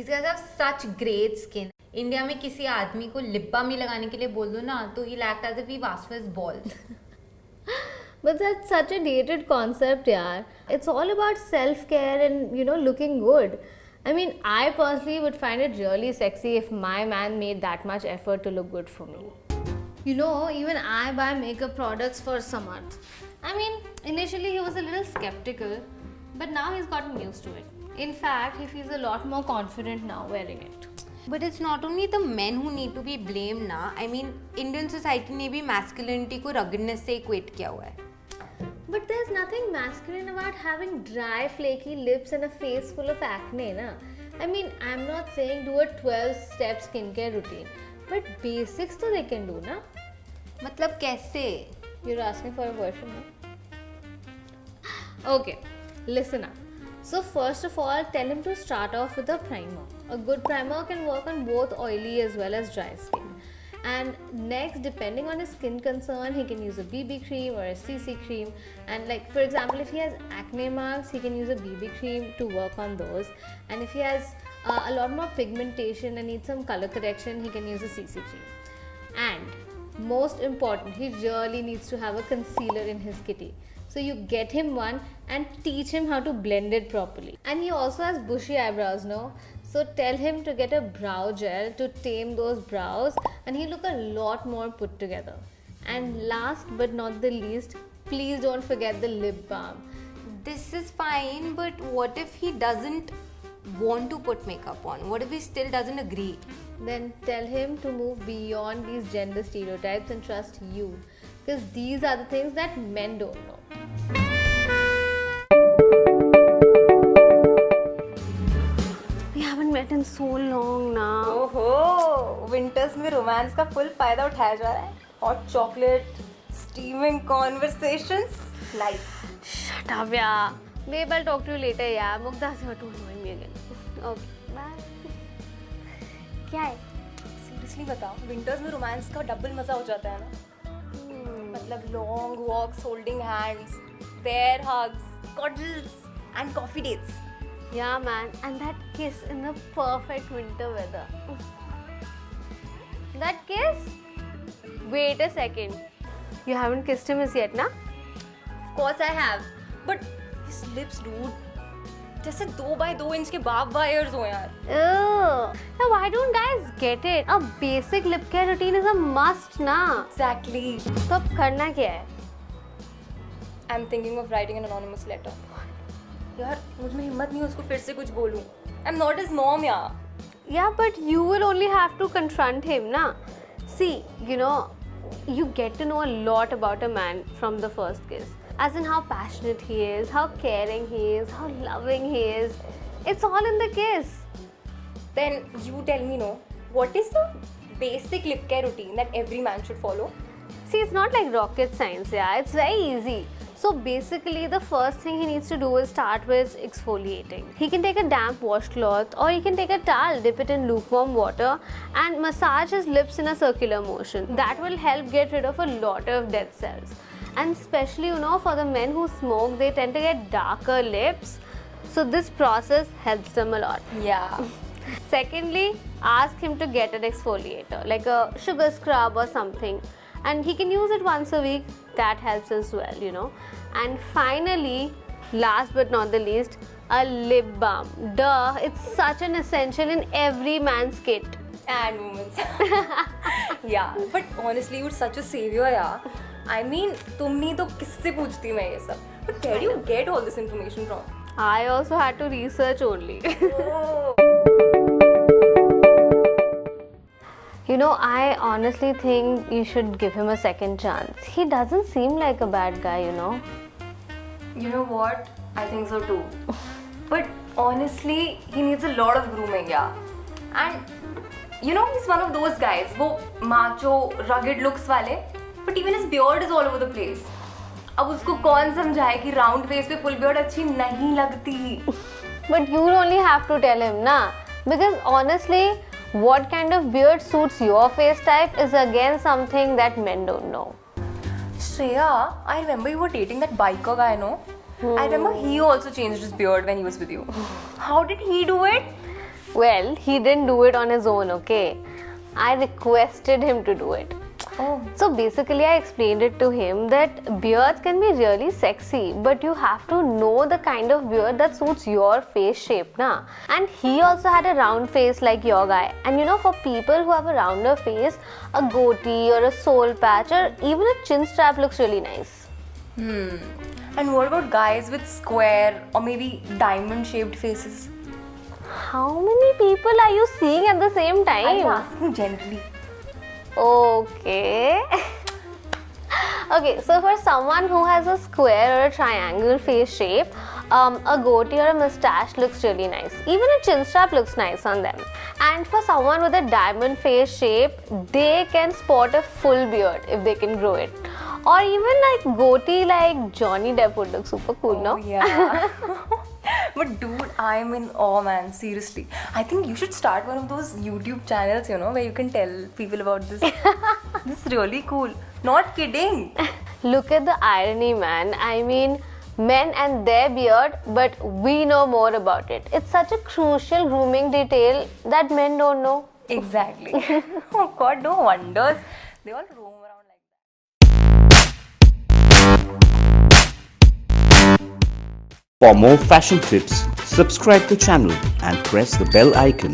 These guys have such great skin. India में किसी आदमी को लिप बाम ही लगाने के लिए बोल दो ना तो he'll act as if he was for his balls. But that's such a dated concept, yaar. It's all about self-care and, looking good. I mean, I personally would find it really sexy if my man made that much effort to look good for me. Even I buy makeup products for Samarth. I mean, initially he was a little skeptical, but now he's gotten used to it. In fact, he feels a lot more confident now wearing it. But it's not only the men who need to be blamed ना. I mean, Indian society ने भी masculinity को ruggedness से equate किया हुआ है. But there's nothing masculine about having dry, flaky lips and a face full of acne, na? I mean, I'm not saying do a 12-step skincare routine, but basics तो they can do, na? मतलब कैसे? You're asking for a version, na? Okay, listen up. So first of all, tell him to start off with a primer. A good primer can work on both oily as well as dry skin. And next, depending on his skin concern, he can use a BB cream or a CC cream. And like, for example, if he has acne marks, he can use a BB cream to work on those. And if he has a lot more pigmentation and needs some color correction, he can use a CC cream. And most important, he really needs to have a concealer in his kitty. So you get him one and teach him how to blend it properly. And he also has bushy eyebrows, no? So tell him to get a brow gel to tame those brows and he'll look a lot more put together. And last but not the least, please don't forget the lip balm. This is fine, but what if he doesn't want to put makeup on? What if he still doesn't agree? Then tell him to move beyond these gender stereotypes and trust you. Because these are the things that men don't know. We haven't met in so long now. ओहो, winters में romance का full फायदा उठाया जा रहा है. Hot chocolate, steaming conversations, life. Shut up, yeah. Babe, I'll talk to you later, yeah. Mugdha is here to annoy me again. Okay, bye. क्या है? सीरियसली बताओ, विंटर्स में रोमांस का डबल मजा हो जाता है ना. मतलब long walks, holding hands, bear hugs, cuddles, and coffee dates. Yeah, man, and that kiss in the perfect winter weather. That kiss? Wait a second. You haven't kissed him as yet, na? Of course I have, but his lips, dude. जैसे 2x2 inch के बाब wires हो यार. Now why don't guys get it? A basic lip care routine is a must, na? Exactly. तो अब करना क्या है? I'm thinking of writing an anonymous letter. यार मुझ में हिम्मत नहीं है उसको फिर से कुछ बोलूं. I'm not his mom, यार. Yeah, but you will only have to confront him, na? See, you get to know a lot about a man from the first kiss. As in how passionate he is, how caring he is, how loving he is. It's all in the kiss. Then you tell me, no, what is the basic lip care routine that every man should follow? See, it's not like rocket science, yeah. It's very easy. So basically, the first thing he needs to do is start with exfoliating. He can take a damp washcloth or he can take a towel, dip it in lukewarm water and massage his lips in a circular motion. That will help get rid of a lot of dead cells. And especially, for the men who smoke, they tend to get darker lips. So this process helps them a lot. Yeah. Secondly, ask him to get an exfoliator, like a sugar scrub or something. And he can use it once a week. That helps as well, And finally, last but not the least, a lip balm. Duh, it's such an essential in every man's kit. And women's. Yeah, but honestly, you're such a savior, yeah. I mean, तुम नहीं तो किससे पूछती मैं ये सब? But where do you get all this information from? I also had to research only. Oh. I honestly think you should give him a second chance. He doesn't seem like a bad guy, You know what? I think so too. But honestly, he needs a lot of grooming, yeah. And he's one of those guys, वो macho, rugged looks वाले. But even his beard is all over the place. अब उसको कौन समझाए कि round face पे full beard अच्छी नहीं लगती. But you only have to tell him, na? Because honestly, what kind of beard suits your face type is again something that men don't know. Shreya, I remember you were dating that biker guy, no? I remember he also changed his beard when he was with you. How did he do it? Well, he didn't do it on his own, okay? I requested him to do it. Oh. So basically, I explained it to him that beards can be really sexy, but you have to know the kind of beard that suits your face shape, na? And he also had a round face like your guy. And you know, for people who have a rounder face, a goatee or a soul patch or even a chin strap looks really nice. And what about guys with square or maybe diamond shaped faces? How many people are you seeing at the same I'm time? asking generally. Okay. Okay, so for someone who has a square or a triangle face shape, a goatee or a mustache looks really nice. Even a chin strap looks nice on them. And for someone with a diamond face shape, they can spot a full beard if they can grow it. Or even like goatee like Johnny Depp would look super cool, no? Yeah. But dude, I'm in awe, man. Seriously. I think you should start one of those YouTube channels, you know, where you can tell people about this. This is really cool. Not kidding. Look at the irony, man. I mean, men and their beard, but we know more about it. It's such a crucial grooming detail that men don't know. Exactly. Oh God, no wonders. They all roam around like that. For more fashion tips, subscribe to channel and press the bell icon.